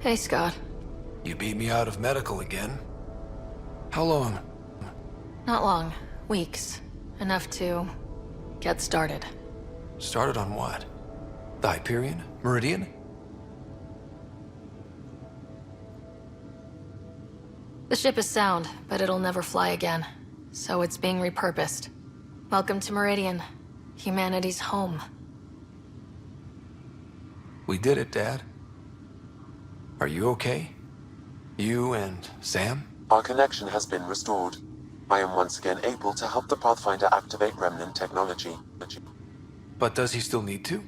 Hey, Scott. You beat me out of medical again? How long? Not long. Weeks. Enough to get started. Started on what? The Hyperion? Meridian? The ship is sound, but it'll never fly again. So it's being repurposed. Welcome to Meridian. Humanity's home. We did it, Dad. Are you okay? You and Sam? Our connection has been restored. I am once again able to help the Pathfinder activate Remnant technology. But does he still need to?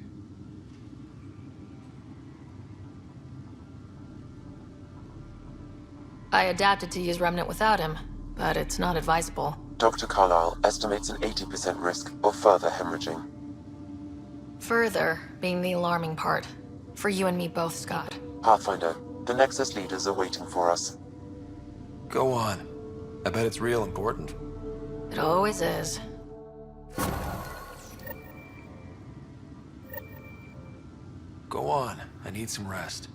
I adapted to use Remnant without him, but it's not advisable. Dr. Carlyle estimates an 80% risk of further hemorrhaging. Further being the alarming part. For you and me both, Scott. Pathfinder, the Nexus leaders are waiting for us. Go on. I bet it's real important. It always is. Go on. I need some rest.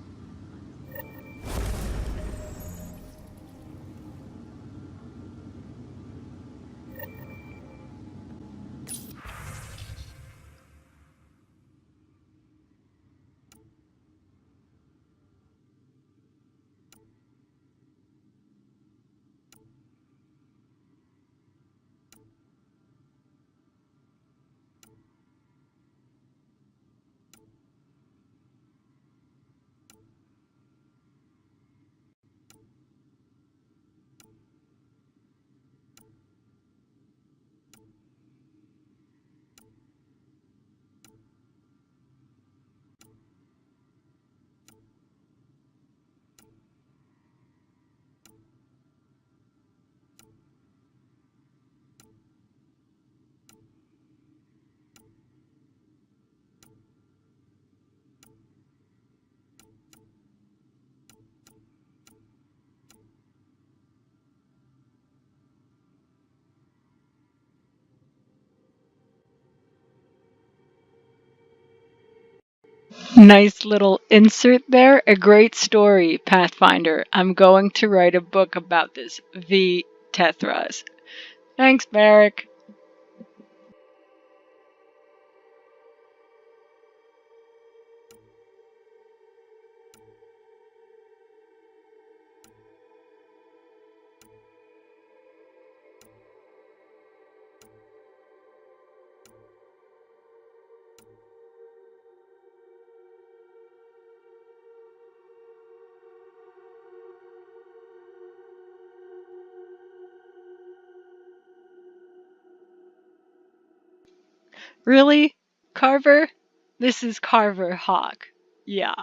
Nice little insert there. A great story, Pathfinder. I'm going to write a book about this. V. Tethras. Thanks, Barrick. Really? Carver? This is Carver Hawk. Yeah.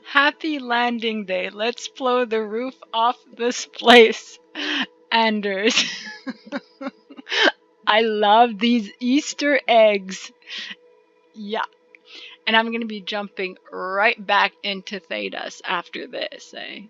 Happy landing day. Let's blow the roof off this place. Anders. I love these Easter eggs. Yeah. And I'm going to be jumping right back into Thedas after this, eh?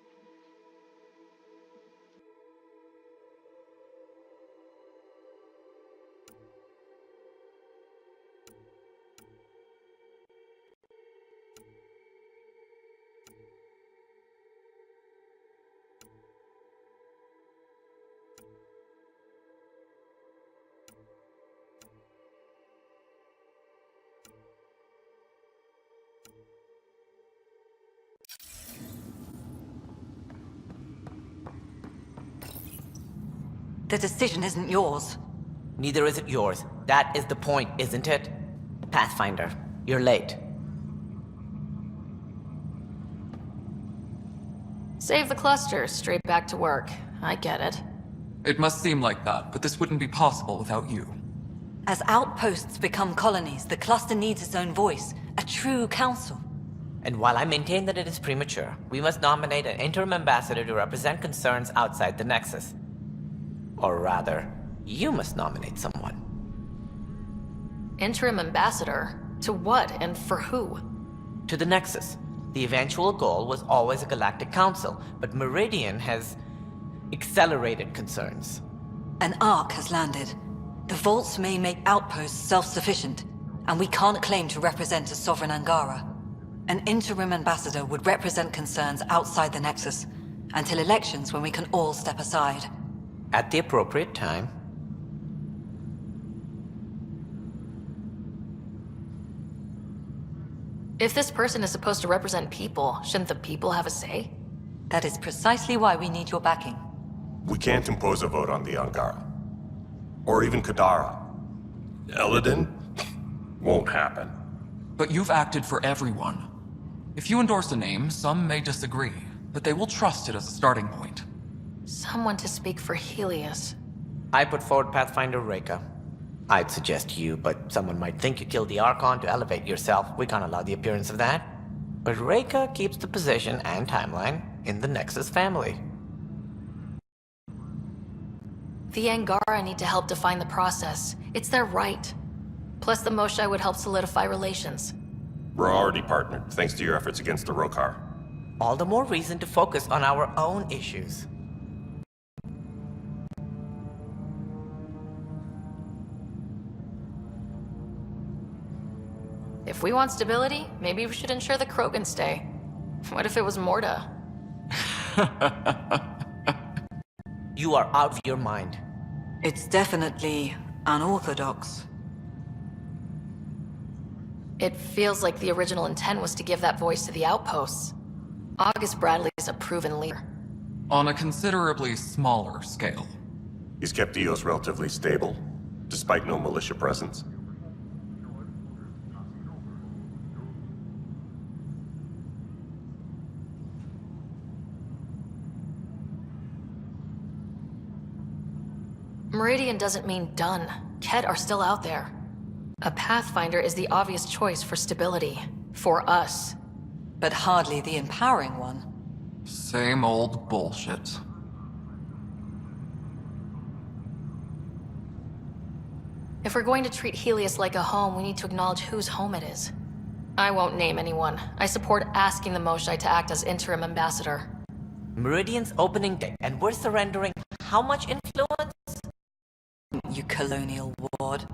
The decision isn't yours. Neither is it yours. That is the point, isn't it? Pathfinder, you're late. Save the cluster, straight back to work. I get it. It must seem like that, but this wouldn't be possible without you. As outposts become colonies, the cluster needs its own voice, a true council. And while I maintain that it is premature, we must nominate an interim ambassador to represent concerns outside the Nexus. Or rather, you must nominate someone. Interim ambassador? To what and for who? To the Nexus. The eventual goal was always a galactic council, but Meridian has accelerated concerns. An ark has landed. The vaults may make outposts self-sufficient, and we can't claim to represent a sovereign Angara. An interim ambassador would represent concerns outside the Nexus, until elections when we can all step aside. At the appropriate time. If this person is supposed to represent people, shouldn't the people have a say? That is precisely why we need your backing. We can't impose a vote on the Angara. Or even Kadara. Eladin? Won't happen. But you've acted for everyone. If you endorse a name, some may disagree, but they will trust it as a starting point. Someone to speak for Helios. I put forward Pathfinder Reka. I'd suggest you, but someone might think you killed the Archon to elevate yourself. We can't allow the appearance of that. But Reka keeps the position and timeline in the Nexus family. The Angara need to help define the process. It's their right. Plus the Moshae would help solidify relations. We're already partnered, thanks to your efforts against the Rokar. All the more reason to focus on our own issues. If we want stability, maybe we should ensure the Krogan stay. What if it was Morta? You are out of your mind. It's definitely unorthodox. It feels like the original intent was to give that voice to the outposts. August Bradley's a proven leader. On a considerably smaller scale. He's kept EOS relatively stable, despite no militia presence. Meridian doesn't mean done. Ket are still out there. A Pathfinder is the obvious choice for stability. For us. But hardly the empowering one. Same old bullshit. If we're going to treat Helios like a home, we need to acknowledge whose home it is. I won't name anyone. I support asking the Moshae to act as interim ambassador. Meridian's opening day, and we're surrendering how much influence? You colonial ward.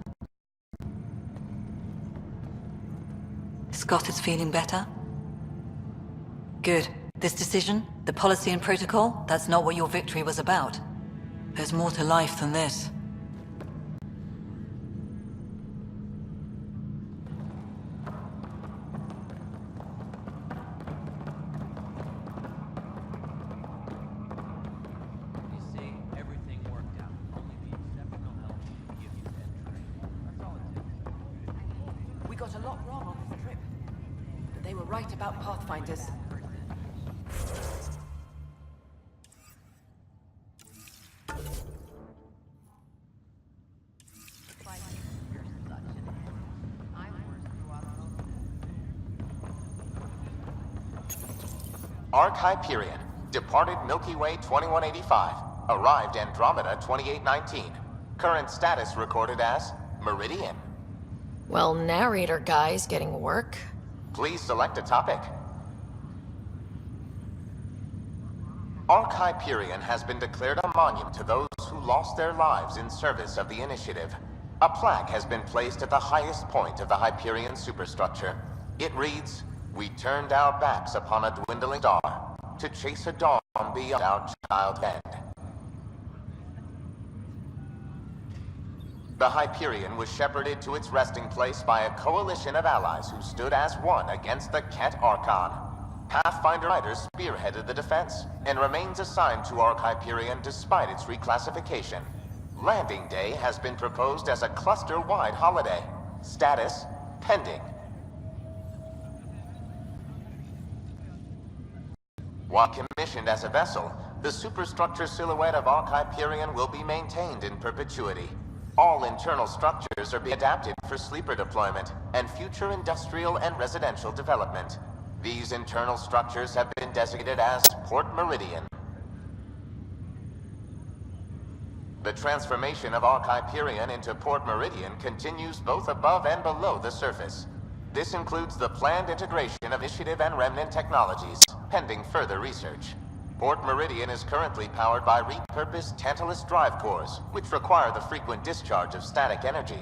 Scott is feeling better? Good. This decision, the policy and protocol, that's not what your victory was about. There's more to life than this. Got a lot wrong on this trip. But they were right about Pathfinders. Arc Hyperion, departed Milky Way 2185, arrived Andromeda 2819. Current status recorded as Meridian. Well, narrator guy's getting work. Please select a topic. Arc Hyperion has been declared a monument to those who lost their lives in service of the Initiative. A plaque has been placed at the highest point of the Hyperion superstructure. It reads, "We turned our backs upon a dwindling star to chase a dawn beyond our childhood." The Hyperion was shepherded to its resting place by a coalition of allies who stood as one against the Ket Archon. Pathfinder Riders spearheaded the defense, and remains assigned to Arc Hyperion despite its reclassification. Landing Day has been proposed as a cluster-wide holiday. Status, pending. While commissioned as a vessel, the superstructure silhouette of Hyperion will be maintained in perpetuity. All internal structures are being adapted for sleeper deployment and future industrial and residential development. These internal structures have been designated as Port Meridian. The transformation of Hyperion into Port Meridian continues both above and below the surface. This includes the planned integration of Initiative and Remnant technologies, pending further research. Port Meridian is currently powered by repurposed Tantalus drive cores, which require the frequent discharge of static energy.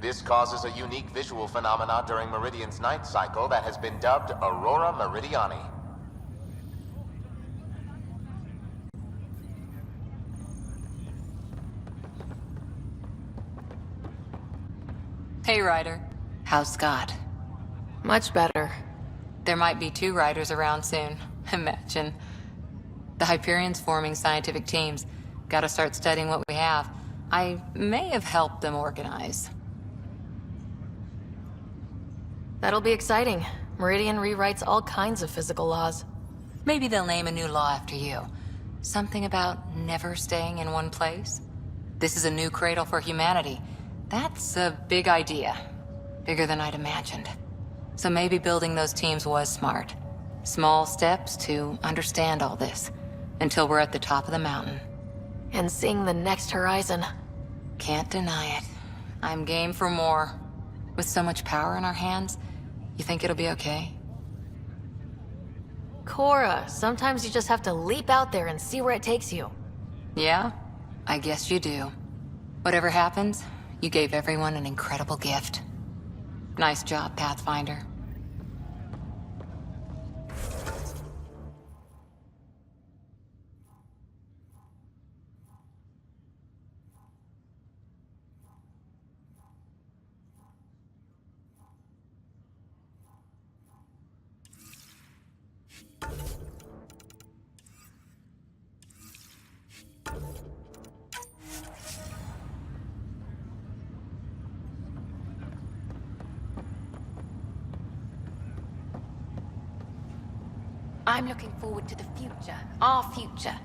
This causes a unique visual phenomena during Meridian's night cycle that has been dubbed Aurora Meridiani. Hey, Ryder. How's Scott? Much better. There might be 2 Riders around soon. Imagine. The Hyperion's forming scientific teams. Gotta start studying what we have. I may have helped them organize. That'll be exciting. Meridian rewrites all kinds of physical laws. Maybe they'll name a new law after you. Something about never staying in one place? This is a new cradle for humanity. That's a big idea. Bigger than I'd imagined. So maybe building those teams was smart. Small steps to understand all this. Until we're at the top of the mountain. And seeing the next horizon. Can't deny it. I'm game for more. With so much power in our hands, you think it'll be okay? Cora, sometimes you just have to leap out there and see where it takes you. Yeah? I guess you do. Whatever happens, you gave everyone an incredible gift. Nice job, Pathfinder. I'm looking forward to the future. Our future.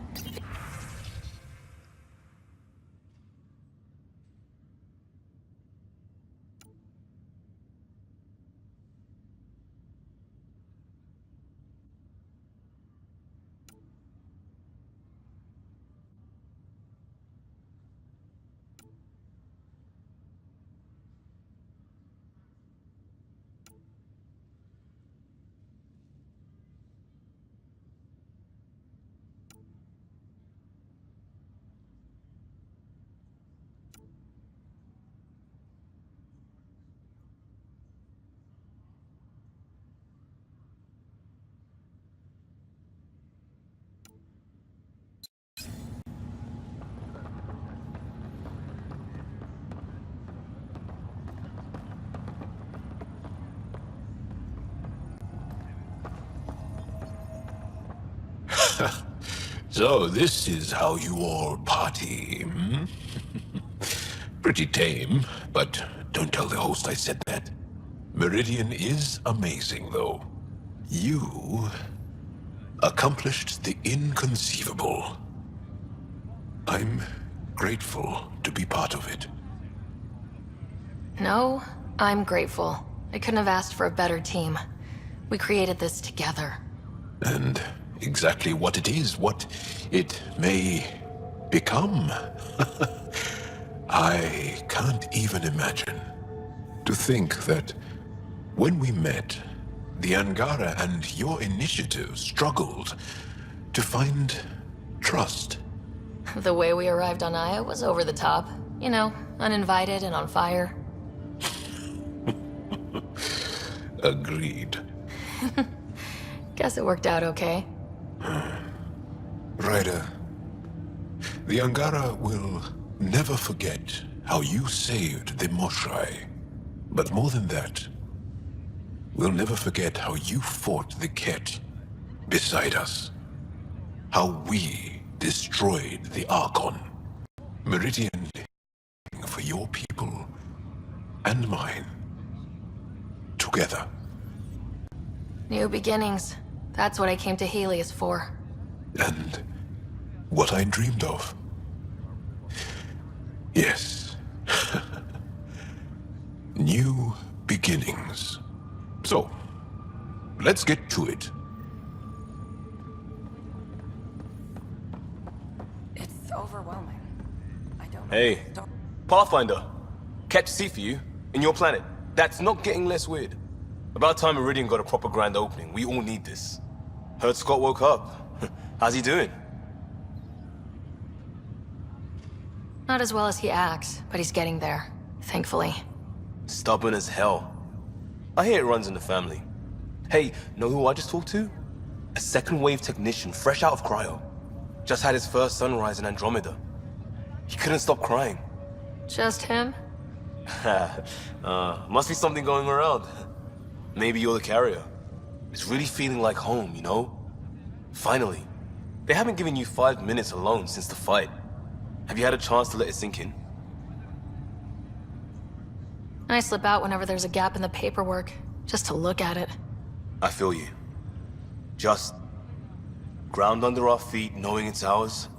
So this is how you all party, hmm? Pretty tame, but don't tell the host I said that. Meridian is amazing, though. You accomplished the inconceivable. I'm grateful to be part of it. No, I'm grateful. I couldn't have asked for a better team. We created this together. And exactly what it is, what it may become. I can't even imagine. To think that when we met, the Angara and your initiative struggled to find trust. The way we arrived on Aya was over the top. You know, uninvited and on fire. Agreed. Guess it worked out okay. Ryder, the Angara will never forget how you saved the Moshai. But more than that, we'll never forget how you fought the Ket beside us. How we destroyed the Archon. Meridian your people and mine together. New beginnings. That's what I came to Helios for. And what I dreamed of. Yes. New beginnings. So, let's get to it. It's overwhelming. I don't know. Hey, Pathfinder. Catch sea for you, in your planet. That's not getting less weird. About time Meridian got a proper grand opening. We all need this. Heard Scott woke up. How's he doing? Not as well as he acts, but he's getting there. Thankfully. Stubborn as hell. I hear it runs in the family. Hey, know who I just talked to? A second wave technician fresh out of cryo. Just had his first sunrise in Andromeda. He couldn't stop crying. Just him? Must be something going around. Maybe you're the carrier. It's really feeling like home, you know? Finally. They haven't given you 5 minutes alone since the fight. Have you had a chance to let it sink in? I slip out whenever there's a gap in the paperwork, just to look at it. I feel you. Just ground under our feet, knowing it's ours.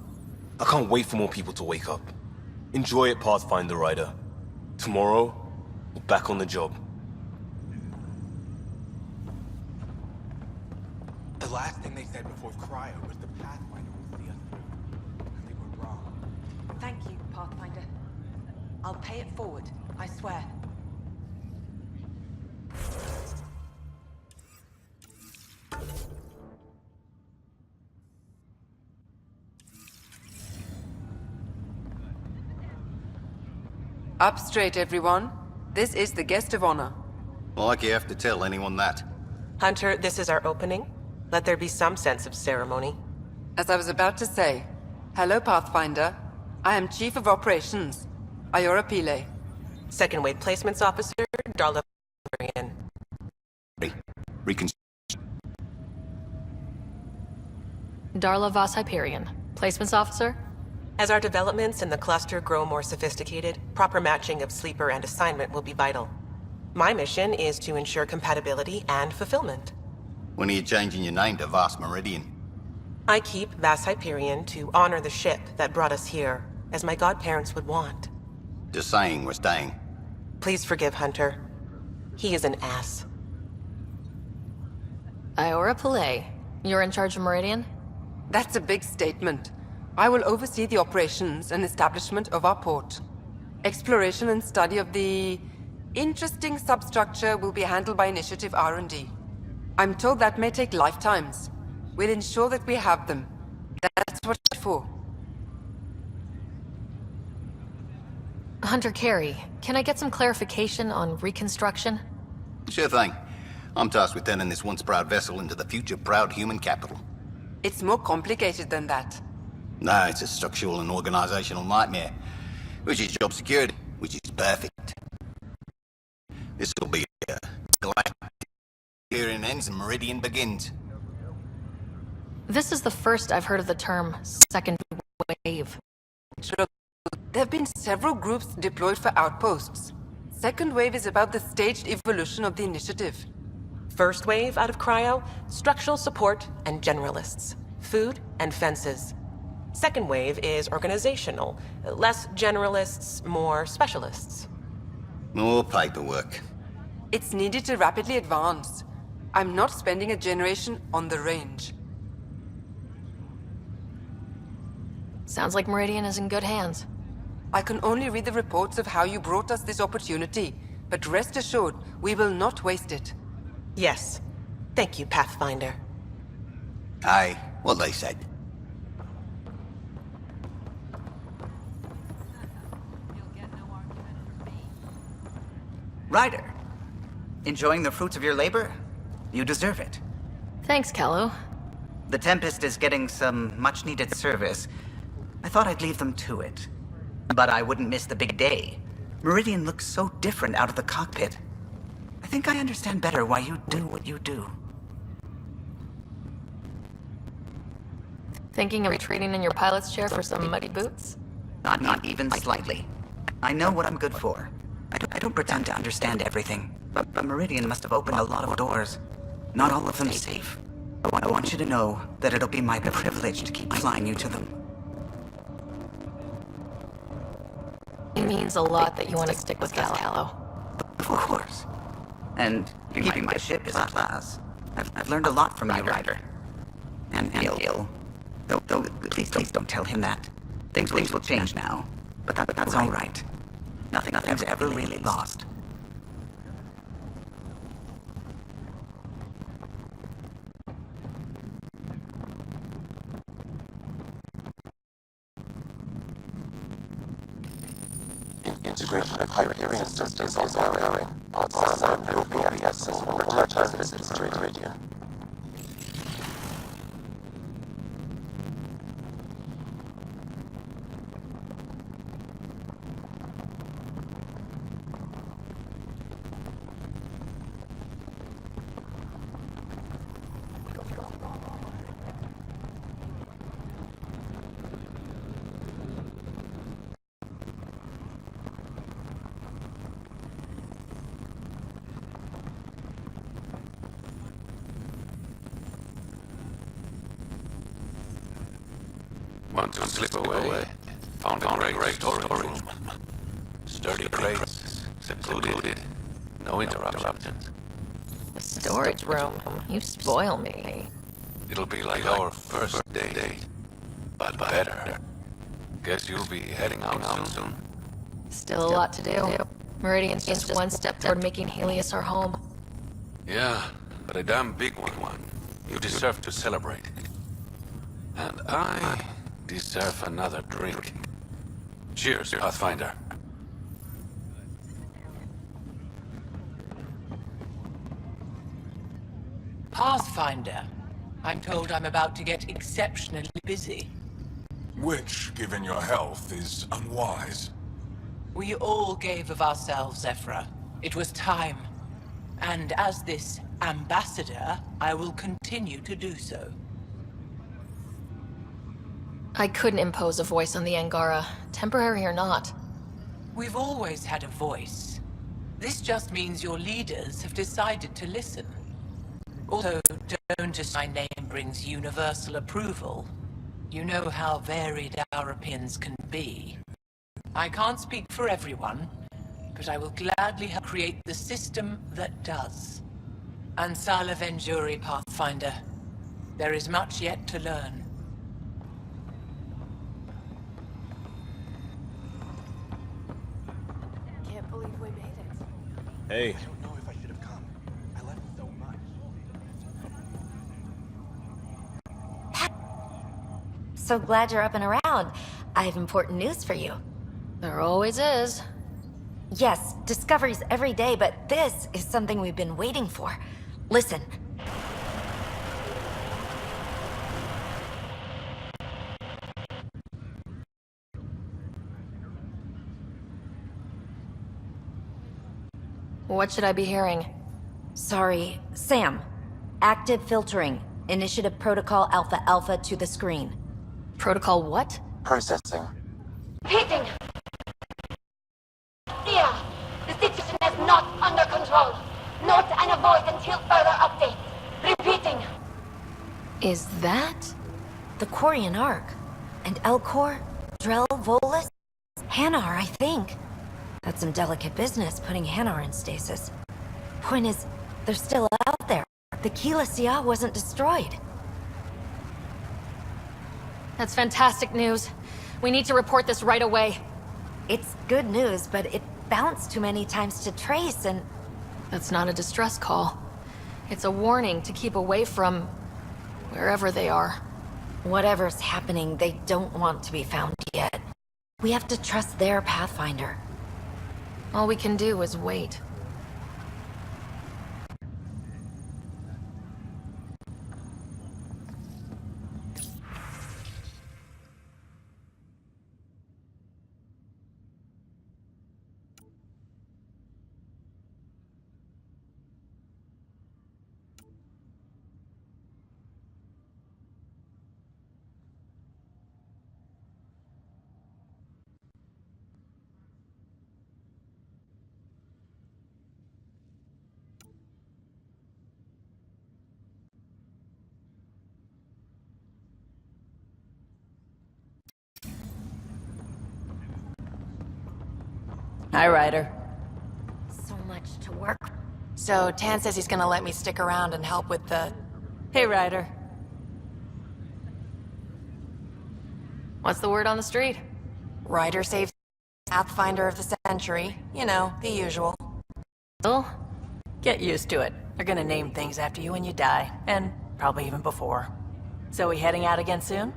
I can't wait for more people to wake up. Enjoy it, Pathfinder Rider. Tomorrow, we're back on the job. The last thing they said before cryo was the Pathfinder will see us through. They were wrong. Thank you, Pathfinder. I'll pay it forward, I swear. Up straight, everyone. This is the guest of honor. Like you have to tell anyone that. Hunter, this is our opening. Let there be some sense of ceremony. As I was about to say, hello, Pathfinder. I am Chief of Operations, Iora Pile. Second Wave Placements Officer, Darla Marian. Darla Voss Hyperion. Placements officer? As our developments in the cluster grow more sophisticated, proper matching of sleeper and assignment will be vital. My mission is to ensure compatibility and fulfillment. When are you changing your name to Vast Meridian? I keep Vas Hyperion to honor the ship that brought us here, as my godparents would want. Just saying we're staying. Please forgive Hunter. He is an ass. Iora Pillay. You're in charge of Meridian? That's a big statement. I will oversee the operations and establishment of our port. Exploration and study of the interesting substructure will be handled by Initiative R&D. I'm told that may take lifetimes. We'll ensure that we have them. That's what it's for. Hunter Carey, can I get some clarification on reconstruction? Sure thing. I'm tasked with turning this once proud vessel into the future proud human capital. It's more complicated than that. No, it's a structural and organizational nightmare. Which is job security, which is perfect. This will be a galactic Hyperion ends and Meridian begins. This is the first I've heard of the term second wave. Sure. There have been several groups deployed for outposts. Second wave is about the staged evolution of the initiative. First wave out of cryo, structural support and generalists. Food and fences. Second wave is organizational. Less generalists, more specialists. More paperwork. It's needed to rapidly advance. I'm not spending a generation on the range. Sounds like Meridian is in good hands. I can only read the reports of how you brought us this opportunity, but rest assured, we will not waste it. Yes. Thank you, Pathfinder. Aye, what they said. Ryder, enjoying the fruits of your labor? You deserve it. Thanks, Kello. The Tempest is getting some much-needed service. I thought I'd leave them to it. But I wouldn't miss the big day. Meridian looks so different out of the cockpit. I think I understand better why you do what you do. Thinking of retreating in your pilot's chair for some muddy boots? Not even slightly. I know what I'm good for. I don't pretend to understand everything, but Meridian must have opened a lot of doors. Not all of them safe. I want you to know that it'll be my privilege to keep flying you to them. It means a lot that you want to stick with Callow. Of course. And keeping my ship is class. I've learned a lot from you, Ryder. And Gil. Though, please don't tell him that. Things will change now. But that's all right. Nothing's ever really lost. Integration of Hyperion systems is ongoing. Pod 7 will be accessible for return visits to Meridian. Want to slip away? Found a great storage room. Sturdy crates, secluded, no interruptions. The storage room. You spoil me. It'll be like our first date, but better. Guess you'll be heading out soon. Still a lot to do. Meridian's just one step toward making Helios our home. Yeah, but a damn big one. You deserve to celebrate. And I deserve another drink. Cheers, Pathfinder. Pathfinder. I'm told I'm about to get exceptionally busy. Which, given your health, is unwise. We all gave of ourselves, Ephra. It was time. And as this ambassador, I will continue to do so. I couldn't impose a voice on the Angara, temporary or not. We've always had a voice. This just means your leaders have decided to listen. Also, don't just my name brings universal approval. You know how varied our opinions can be. I can't speak for everyone, but I will gladly help create the system that does. Ansala Venjuri, Pathfinder. There is much yet to learn. Can't believe we made it. Hey. I don't know if I should have come. I left so much. So glad you're up and around. I have important news for you. There always is. Yes, discoveries every day, but this is something we've been waiting for. Listen. What should I be hearing? Sorry, Sam. Active filtering. Initiative Protocol Alpha Alpha to the screen. Protocol what? Processing. Repeating. Fear. The situation is not under control. Note and avoid until further update. Repeating. Is that? The Quarian Ark. And Elcor, Drell, Volus, Hanar, I think. That's some delicate business, putting Hanar in stasis. Point is, they're still out there. The Keyless wasn't destroyed. That's fantastic news. We need to report this right away. It's good news, but it bounced too many times to trace and... That's not a distress call. It's a warning to keep away from... wherever they are. Whatever's happening, they don't want to be found yet. We have to trust their Pathfinder. All we can do is wait. Hi, Ryder. So much to work. So, Tan says he's gonna let me stick around and help with the... Hey, Ryder. What's the word on the street? Ryder saves Pathfinder of the Century. You know, the usual. Oh? Get used to it. They're gonna name things after you when you die. And probably even before. So we heading out again soon?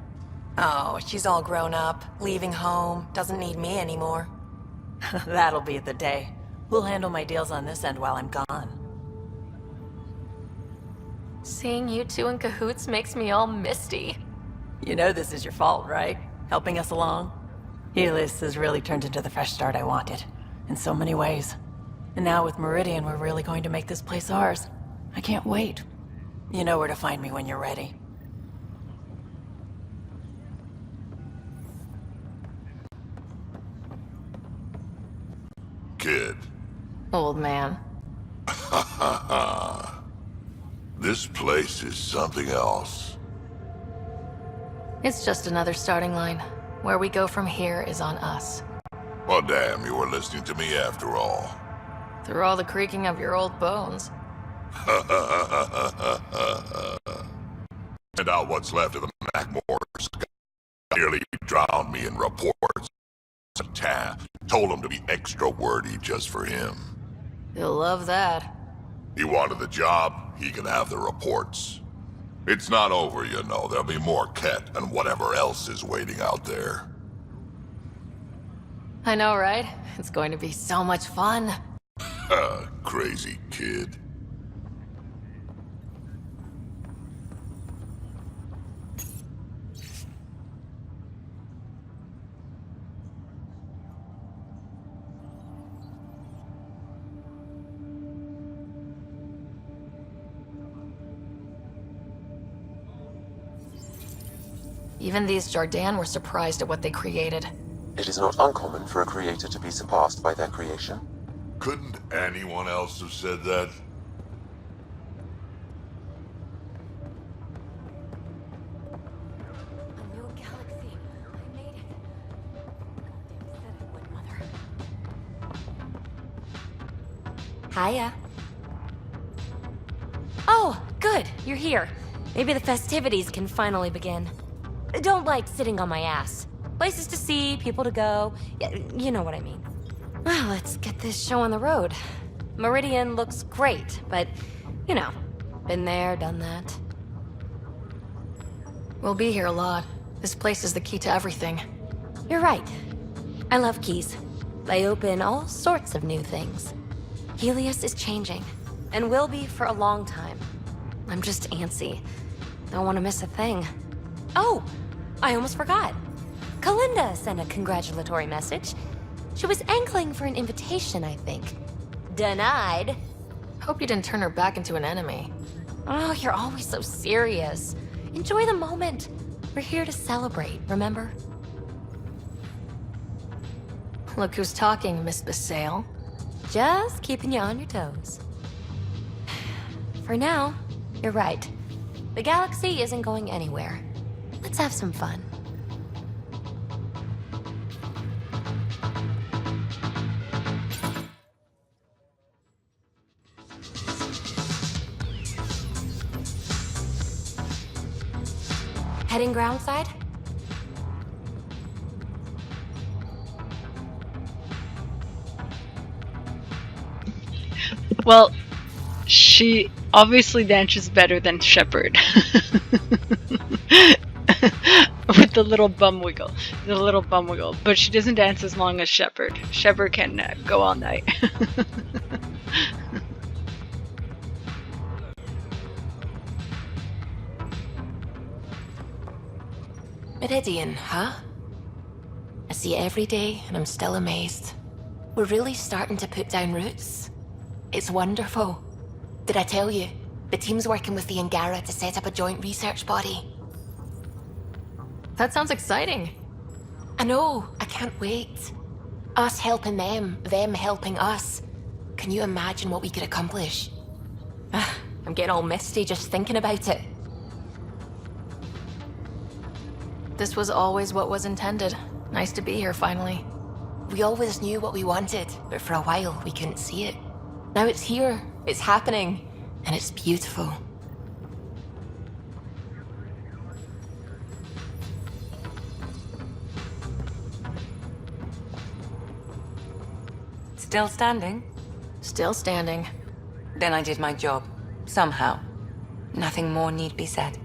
Oh, she's all grown up, leaving home, doesn't need me anymore. That'll be the day. We'll handle my deals on this end while I'm gone. Seeing you two in cahoots makes me all misty. You know this is your fault, right? Helping us along? Helios has really turned into the fresh start I wanted. In so many ways. And now with Meridian, we're really going to make this place ours. I can't wait. You know where to find me when you're ready. Kid. Old man. This place is something else. It's just another starting line. Where we go from here is on us. Well, damn, you were listening to me after all. Through all the creaking of your old bones. And out what's left of the Macmores nearly drowned me in reports. Tan told him to be extra wordy just for him. You'll love that. He wanted the job, he can have the reports. It's not over, you know. There'll be more Ket and whatever else is waiting out there. I know, right? It's going to be so much fun. Crazy kid. Even these Jardan were surprised at what they created. It is not uncommon for a creator to be surpassed by their creation. Couldn't anyone else have said that? A new galaxy. I made it. Goddamn said I would, Mother. Hiya. Oh, good. You're here. Maybe the festivities can finally begin. Don't like sitting on my ass. Places to see, people to go. You know what I mean. Well, let's get this show on the road. Meridian looks great, but, you know, been there, done that. We'll be here a lot. This place is the key to everything. You're right. I love keys. They open all sorts of new things. Helios is changing, and will be for a long time. I'm just antsy. Don't want to miss a thing. Oh, I almost forgot. Kalinda sent a congratulatory message. She was angling for an invitation, I think. Denied. Hope you didn't turn her back into an enemy. Oh, you're always so serious. Enjoy the moment. We're here to celebrate, remember? Look who's talking, Miss Basale. Just keeping you on your toes. For now, you're right. The galaxy isn't going anywhere. Let's have some fun. Heading groundside? Well, she obviously dances better than Shepard. With the little bum wiggle. The little bum wiggle. But she doesn't dance as long as Shepard. Shepard can go all night. Meridian, huh? I see it every day, and I'm still amazed. We're really starting to put down roots. It's wonderful. Did I tell you? The team's working with the Angara to set up a joint research body. That sounds exciting. I know, I can't wait. Us helping them helping us. Can you imagine what we could accomplish? I'm getting all misty just thinking about it. This was always what was intended. Nice to be here finally. We always knew what we wanted, but for a while we couldn't see it. Now it's here, it's happening, and it's beautiful. Still standing? Still standing. Then I did my job. Somehow. Nothing more need be said.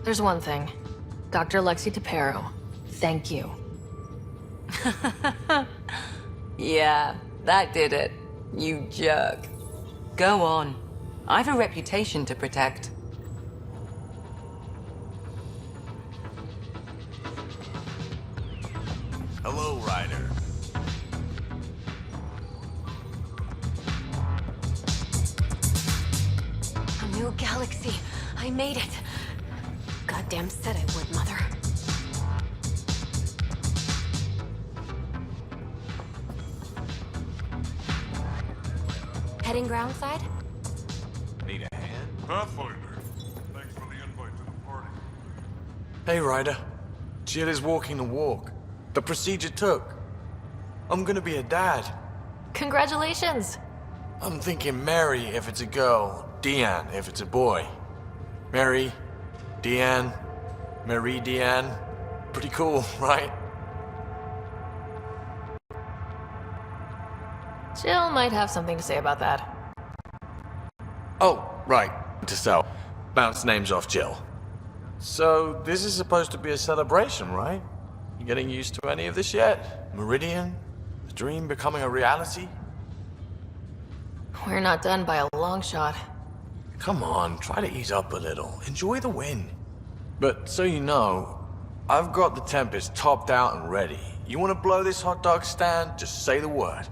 There's one thing. Dr. Lexi DePero, thank you. Yeah, that did it. You jerk. Go on. I've a reputation to protect. Hello, Ryder. A new galaxy. I made it. Goddamn said I would, Mother. Heading groundside? Need a hand? Pathfinder, thanks for the invite to the party. Hey, Ryder. Jill is walking the walk. The procedure took. I'm gonna be a dad. Congratulations! I'm thinking Mary if it's a girl, Deanne if it's a boy. Mary, Deanne, Marie Deanne. Pretty cool, right? Jill might have something to say about that. Oh, right. To sell. Bounce names off Jill. So, this is supposed to be a celebration, right? You getting used to any of this yet? Meridian? The dream becoming a reality? We're not done by a long shot. Come on, try to ease up a little. Enjoy the win. But so you know, I've got the Tempest topped out and ready. You want to blow this hot dog stand? Just say the word.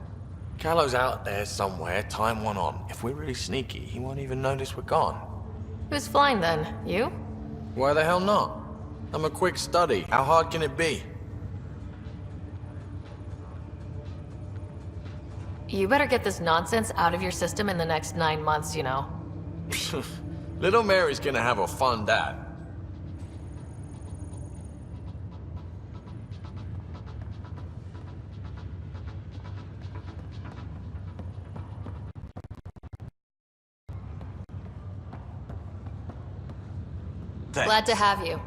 Callow's out there somewhere, time one on. If we're really sneaky, he won't even notice we're gone. Who's flying then? You? Why the hell not? I'm a quick study. How hard can it be? You better get this nonsense out of your system in the next 9 months, you know. Little Mary's gonna have a fun dad. Thanks. Glad to have you.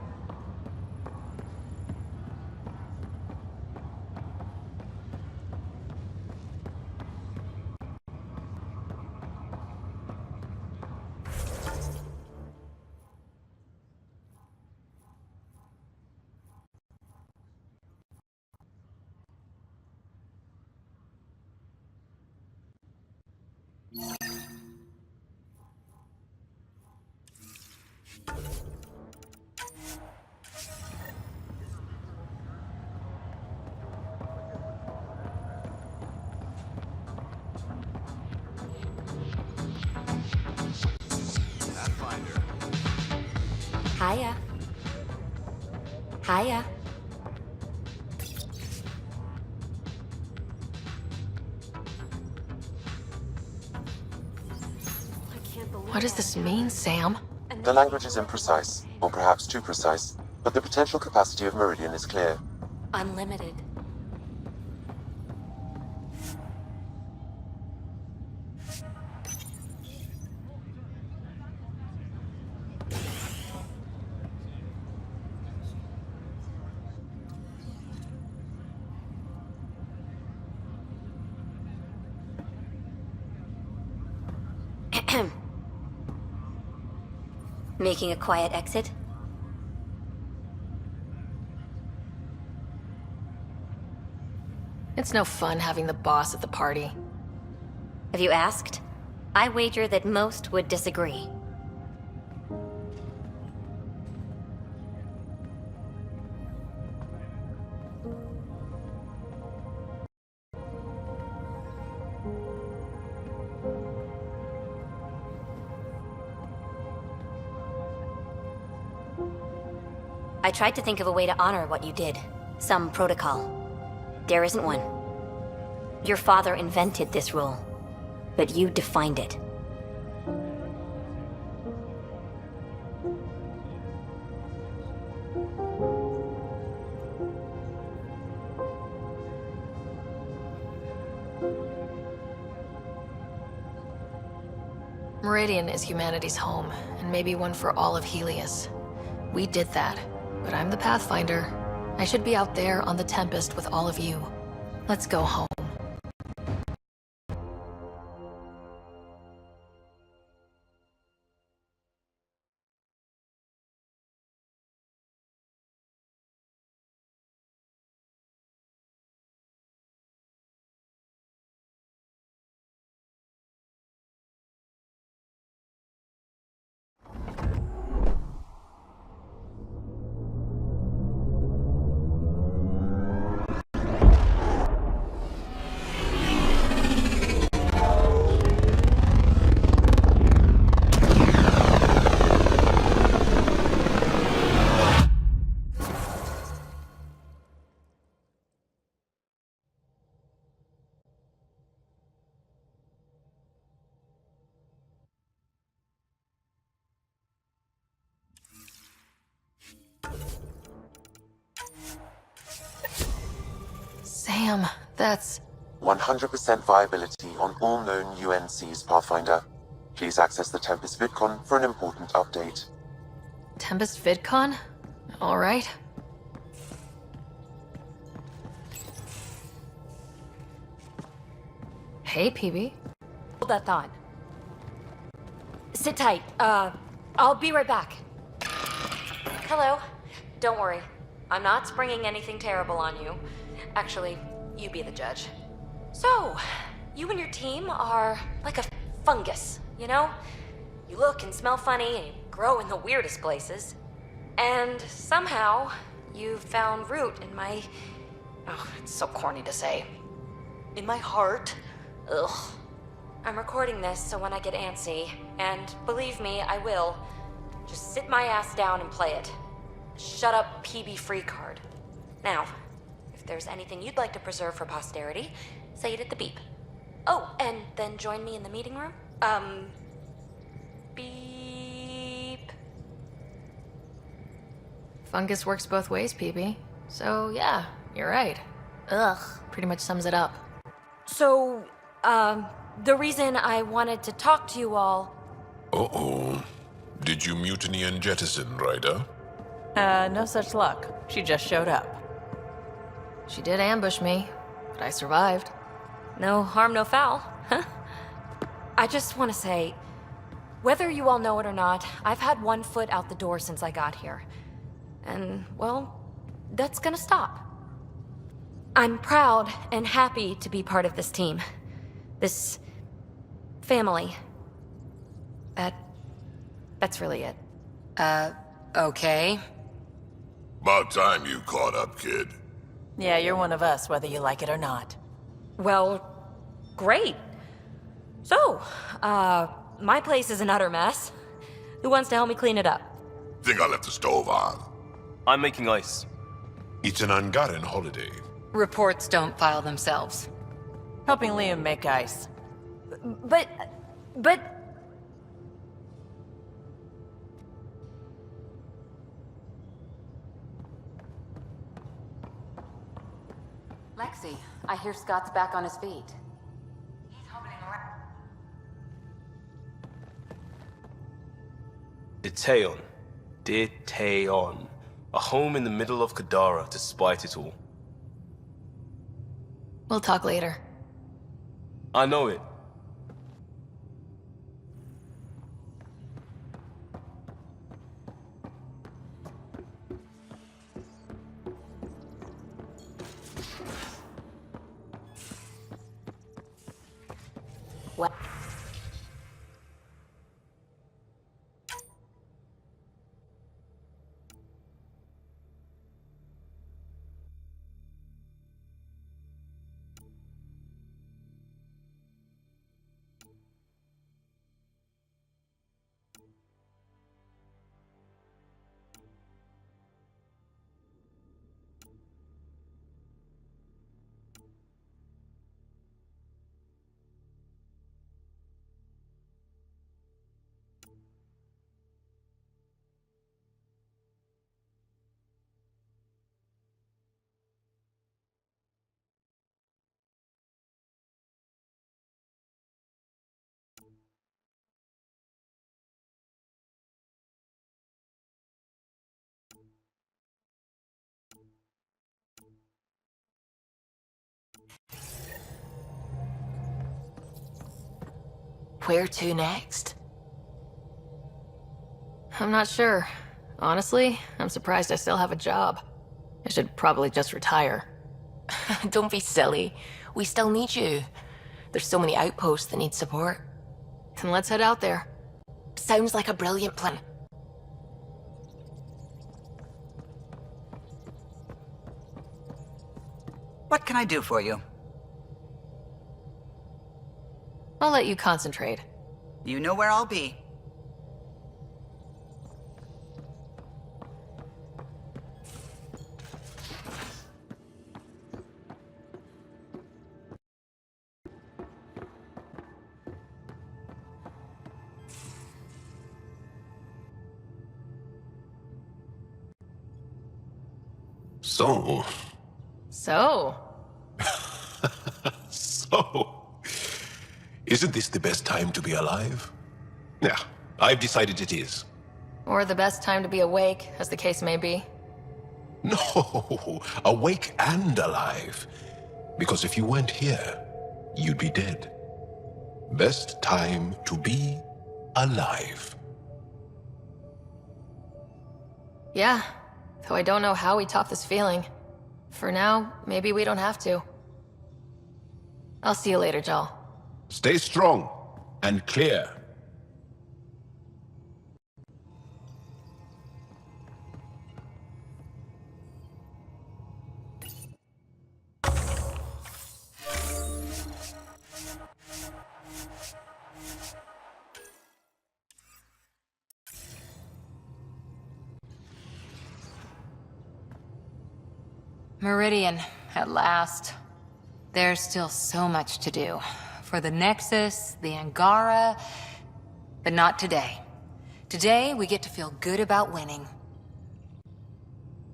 Hiya. Hiya. What does this mean, Sam? The language is imprecise, or perhaps too precise, but the potential capacity of Meridian is clear. Unlimited. Making a quiet exit? It's no fun having the boss at the party. Have you asked? I wager that most would disagree. I tried to think of a way to honor what you did. Some protocol. There isn't one. Your father invented this rule, but you defined it. Meridian is humanity's home, and maybe one for all of Helios. We did that, but I'm the Pathfinder. I should be out there on the Tempest with all of you. Let's go home. Sam, that's... 100% viability on all known UNCs, Pathfinder. Please access the Tempest VidCon for an important update. Tempest VidCon? Alright. Hey, PB. Hold that thought. Sit tight. I'll be right back. Hello. Don't worry. I'm not springing anything terrible on you. Actually, you be the judge. So, you and your team are like a fungus, you know? You look and smell funny and you grow in the weirdest places. And somehow, you found root in my... Oh, it's so corny to say. In my heart. Ugh. I'm recording this so when I get antsy, and believe me, I will, just sit my ass down and play it. Shut up, PB free card. Now, if there's anything you'd like to preserve for posterity, say it at the beep. Oh, and then join me in the meeting room? Beep. Fungus works both ways, PB. So, yeah, you're right. Ugh, pretty much sums it up. So, the reason I wanted to talk to you all... Uh-oh. Did you mutiny and jettison, Ryder? No such luck. She just showed up. She did ambush me, but I survived. No harm, no foul, huh? I just want to say, whether you all know it or not, I've had one foot out the door since I got here. And, well, that's gonna stop. I'm proud and happy to be part of this team. This... family. That's really it. Okay. About time you caught up, kid. Yeah, you're one of us, whether you like it or not. Well, great. So, my place is an utter mess. Who wants to help me clean it up? Think I left the stove on. I'm making ice. It's an Angaran holiday. Reports don't file themselves. Helping Liam make ice. But... Lexi, I hear Scott's back on his feet. Diteon. Diteon. A home in the middle of Kadara, despite it all. We'll talk later. I know it. What? Where to next? I'm not sure. Honestly, I'm surprised I still have a job. I should probably just retire. Don't be silly. We still need you. There's so many outposts that need support. Then let's head out there. Sounds like a brilliant plan. What can I do for you? I'll let you concentrate. You know where I'll be. So, isn't this the best time to be alive? Yeah, I've decided it is. Or the best time to be awake, as the case may be. No, awake and alive. Because if you weren't here, you'd be dead. Best time to be alive. Yeah, though I don't know how we top this feeling. For now, maybe we don't have to. I'll see you later, Jal. Stay strong and clear. Meridian, at last. There's still so much to do. For the Nexus, the Angara, but not today. Today, we get to feel good about winning.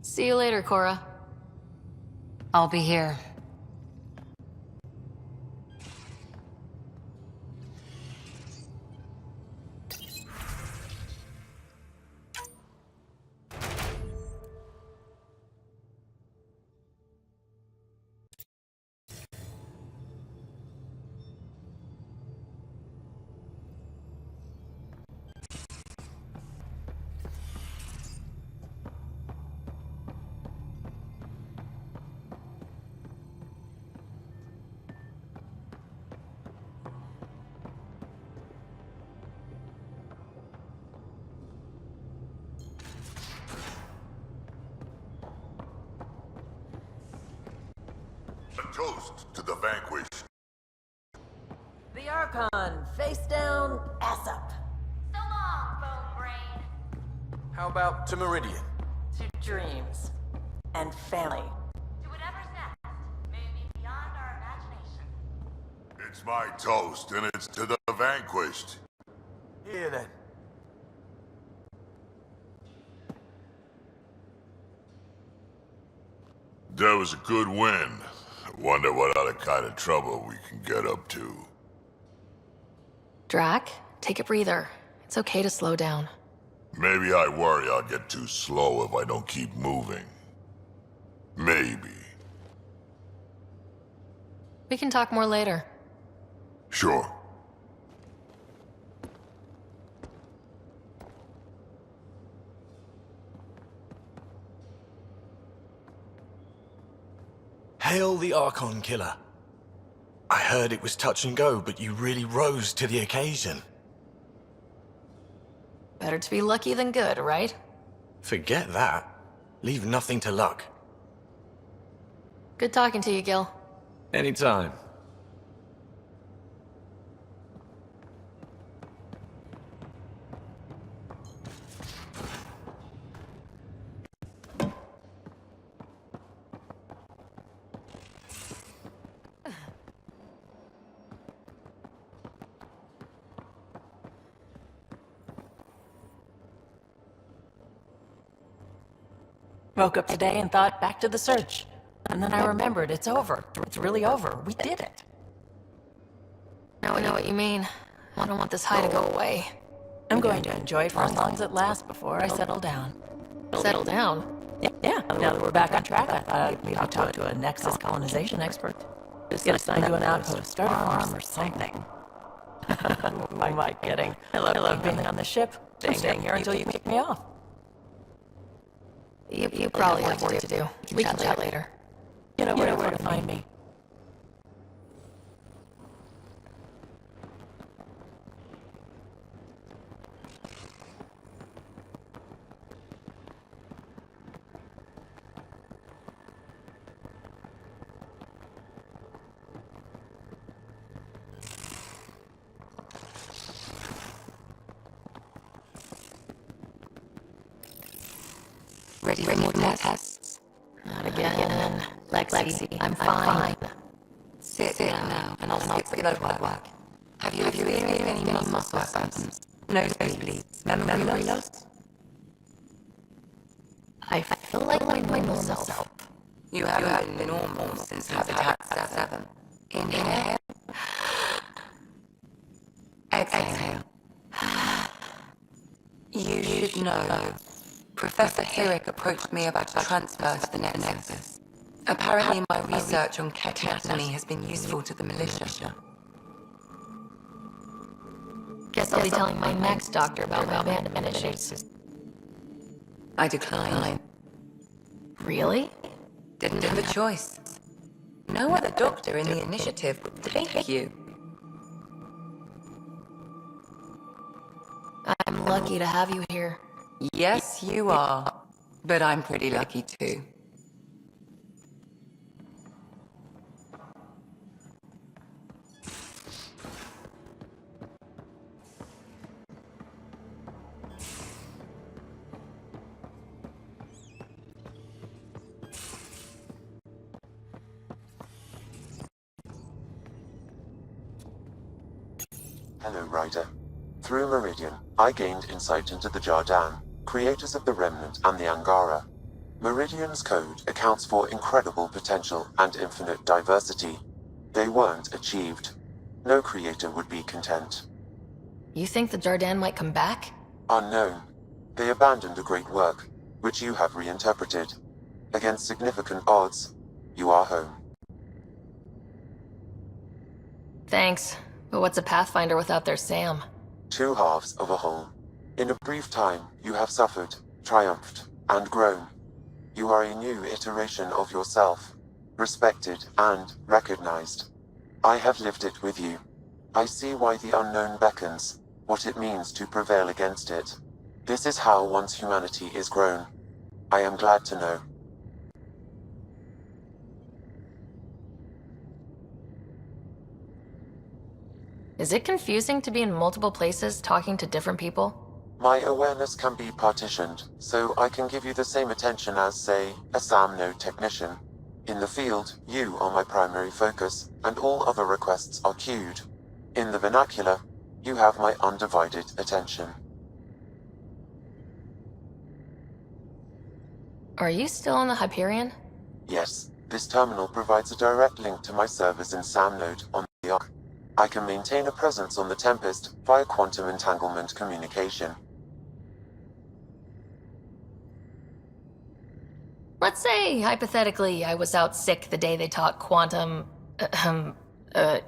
See you later, Cora. I'll be here. A toast to the vanquished. The Archon, face down, ass up. So long, bone brain. How about to Meridian? To dreams. And family. To whatever's next, may be beyond our imagination. It's my toast, and it's to the vanquished. Here then. That was a good win. I wonder what other kind of trouble we can get up to. Drac, take a breather. It's okay to slow down. Maybe I worry I'll get too slow if I don't keep moving. Maybe. We can talk more later. Sure. Hail the Archon Killer. I heard it was touch and go, but you really rose to the occasion. Better to be lucky than good, right? Forget that. Leave nothing to luck. Good talking to you, Gil. Anytime. Woke up today and thought back to the search. And then I remembered it's over. It's really over. We did it. Now I know what you mean. I don't want this high to go away. I'm going to enjoy it for as long as it lasts before I settle down. Settle down? Yeah, now that we're back on track, I thought I'd maybe talk to a Nexus colonization expert. Just get assigned to an outpost, start a farm or something. Who am I kidding? I love being on the ship. I'm staying here until you kick me off. You probably have work to do. We can chat later. You know where to find me. Ready for more tests? Not again. Lexi, I'm fine. Sit down now, and I'll skip the blood work. Have you experienced any muscle spasms? Nosebleeds? Memory loss? I feel like my normal self. You haven't been normal since Habitat 7. Inhale. Exhale. You should know. Professor Herrick approached me about a transfer to the Nexus. Apparently my research on catatony has been useful to the militia. Guess I'll be telling my next doctor about my abandonment issues. I declined. Really? Didn't have a choice. No other doctor in the initiative would take you. I'm lucky to have you here. Yes, you are. But I'm pretty lucky too. Hello, Ryder. Through Meridian, I gained insight into the Jardaan, creators of the Remnant and the Angara. Meridian's code accounts for incredible potential and infinite diversity. They weren't achieved. No creator would be content. You think the Jardaan might come back? Unknown. They abandoned a great work, which you have reinterpreted. Against significant odds, you are home. Thanks. But what's a Pathfinder without their Sam? Two halves of a whole. In a brief time, you have suffered, triumphed, and grown. You are a new iteration of yourself, respected and recognized. I have lived it with you. I see why the unknown beckons, what it means to prevail against it. This is how one's humanity is grown. I am glad to know. Is it confusing to be in multiple places talking to different people? My awareness can be partitioned, so I can give you the same attention as, say, a SAM node technician. In the field, you are my primary focus, and all other requests are queued. In the vernacular, you have my undivided attention. Are you still on the Hyperion? Yes, this terminal provides a direct link to my servers in SAM node on the Ark. I can maintain a presence on the Tempest via quantum entanglement communication. Let's say, hypothetically, I was out sick the day they taught quantum...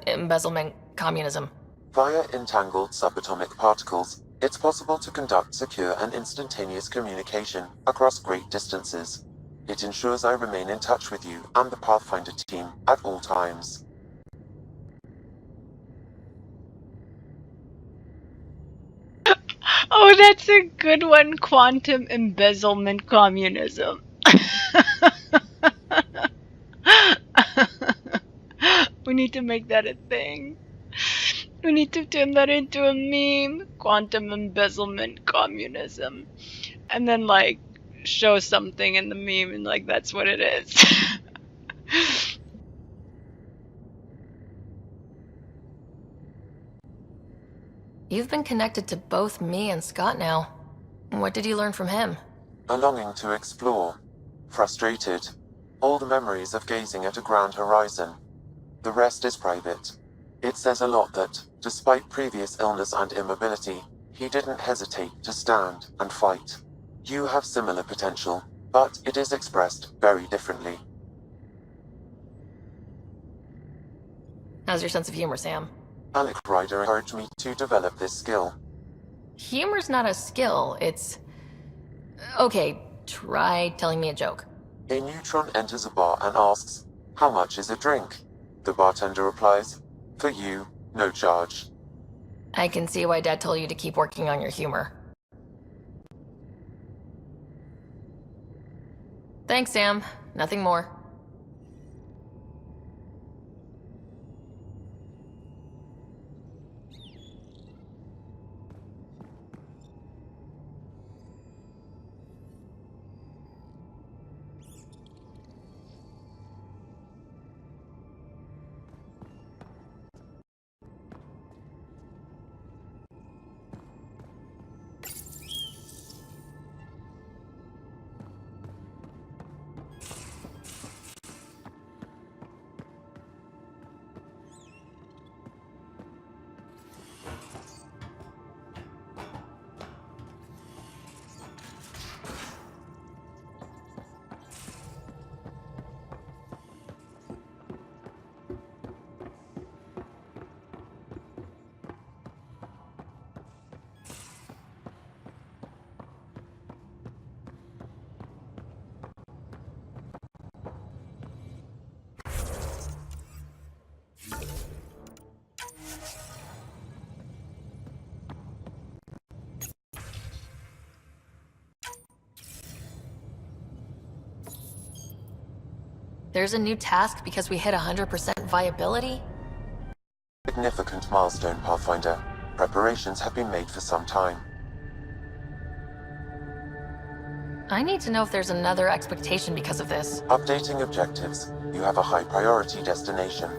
embezzlement communism. Via entangled subatomic particles, it's possible to conduct secure and instantaneous communication across great distances. It ensures I remain in touch with you and the Pathfinder team at all times. Oh, that's a good one. Quantum embezzlement communism. We need to make that a thing. We need to turn that into a meme. Quantum embezzlement communism. And then, like, show something in the meme and, like, that's what it is. You've been connected to both me and Scott now. What did you learn from him? A longing to explore. Frustrated. All the memories of gazing at a grand horizon. The rest is private. It says a lot that, despite previous illness and immobility, he didn't hesitate to stand and fight. You have similar potential, but it is expressed very differently. How's your sense of humor, Sam? Alec Ryder encouraged me to develop this skill. Humor's not a skill, it's... Okay, try telling me a joke. A neutron enters a bar and asks, "How much is a drink?" The bartender replies, "For you, no charge." I can see why Dad told you to keep working on your humor. Thanks, Sam. Nothing more. There's a new task because we hit 100% viability? Significant milestone, Pathfinder. Preparations have been made for some time. I need to know if there's another expectation because of this. Updating objectives. You have a high priority destination.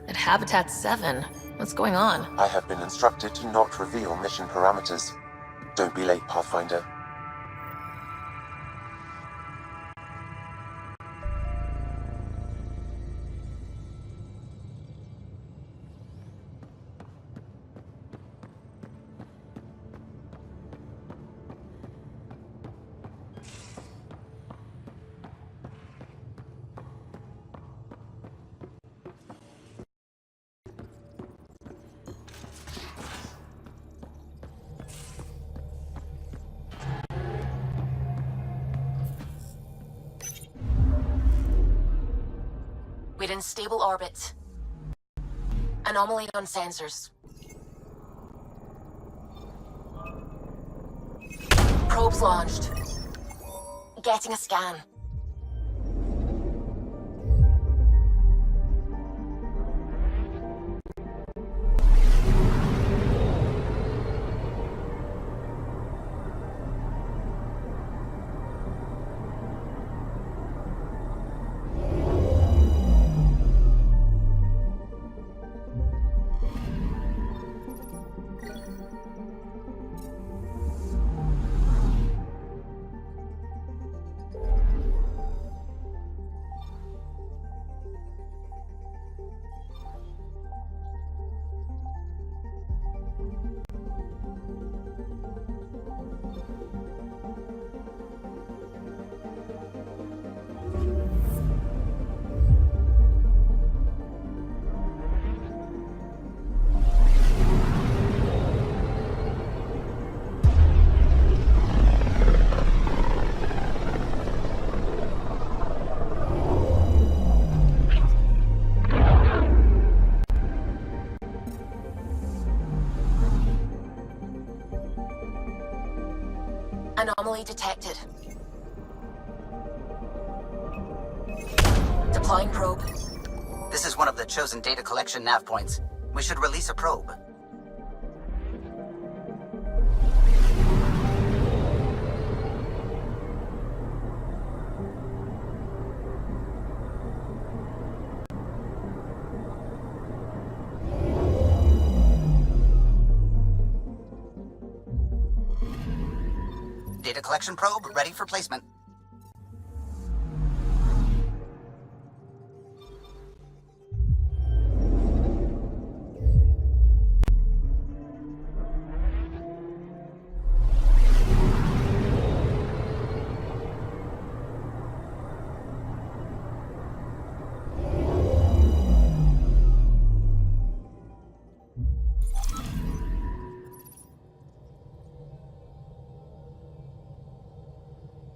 At Habitat 7, what's going on? I have been instructed to not reveal mission parameters. Don't be late, Pathfinder. We're in stable orbit. Anomaly on sensors. Probes launched. Getting a scan. Anomaly detected. Deploying probe. This is one of the chosen data collection nav points. We should release a probe. Data collection probe ready for placement.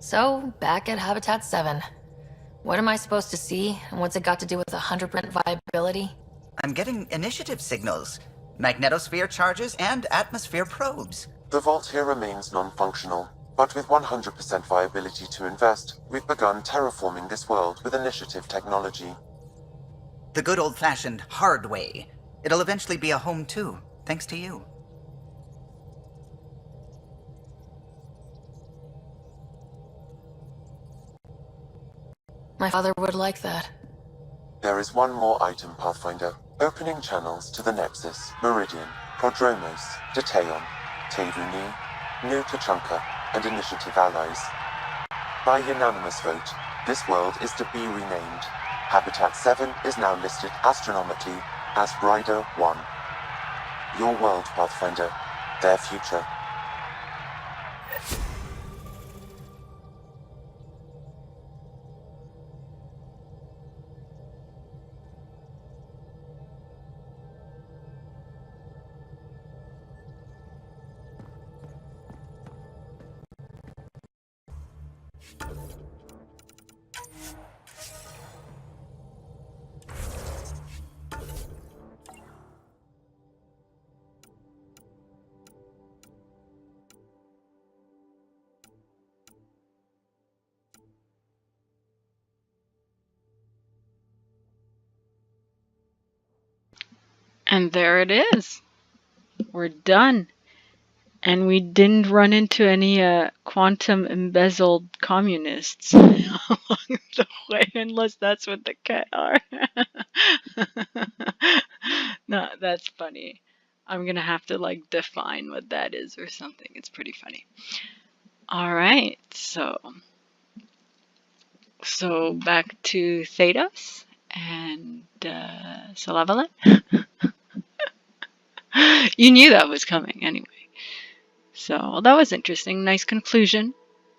So, back at Habitat 7. What am I supposed to see, and what's it got to do with 100% viability? I'm getting initiative signals, magnetosphere charges, and atmosphere probes. The vault here remains non-functional, but with 100% viability to invest, we've begun terraforming this world with initiative technology. The good old-fashioned hard way. It'll eventually be a home too, thanks to you. My father would like that. There is one more item, Pathfinder. Opening channels to the Nexus, Meridian, Prodromos, Detaeon, Tevuni, New Tachanka, and Initiative allies. By unanimous vote, this world is to be renamed. Habitat 7 is now listed astronomically as Rider 1. Your world, Pathfinder. Their future. And there it is. We're done. And we didn't run into any quantum embezzled communists along the way, unless that's what the cat are. No, that's funny. I'm gonna have to like define what that is or something. It's pretty funny. Alright, so back to Thedos and Salavala. You knew that was coming anyway. So that was interesting. Nice conclusion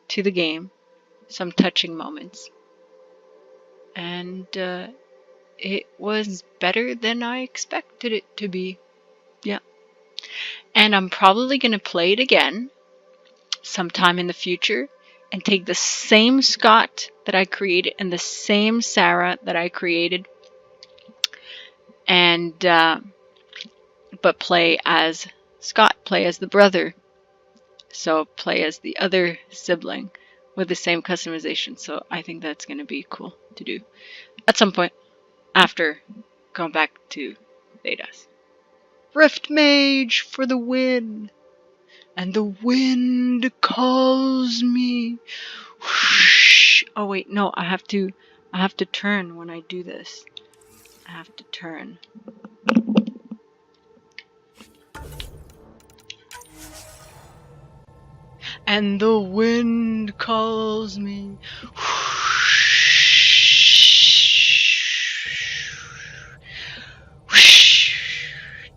to the game. Some touching moments. And it was better than I expected it to be. Yeah. And I'm probably going to play it again sometime in the future and take the same Scott that I created and the same Sarah that I created and but play as Scott, play as the brother. So play as the other sibling with the same customization. So I think that's going to be cool to do at some point after going back to Thedas. Rift Mage for the win! And the wind calls me. Whoosh. Oh wait, no, I have to turn when I do this. I have to turn. And the wind calls me.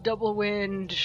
Double wind.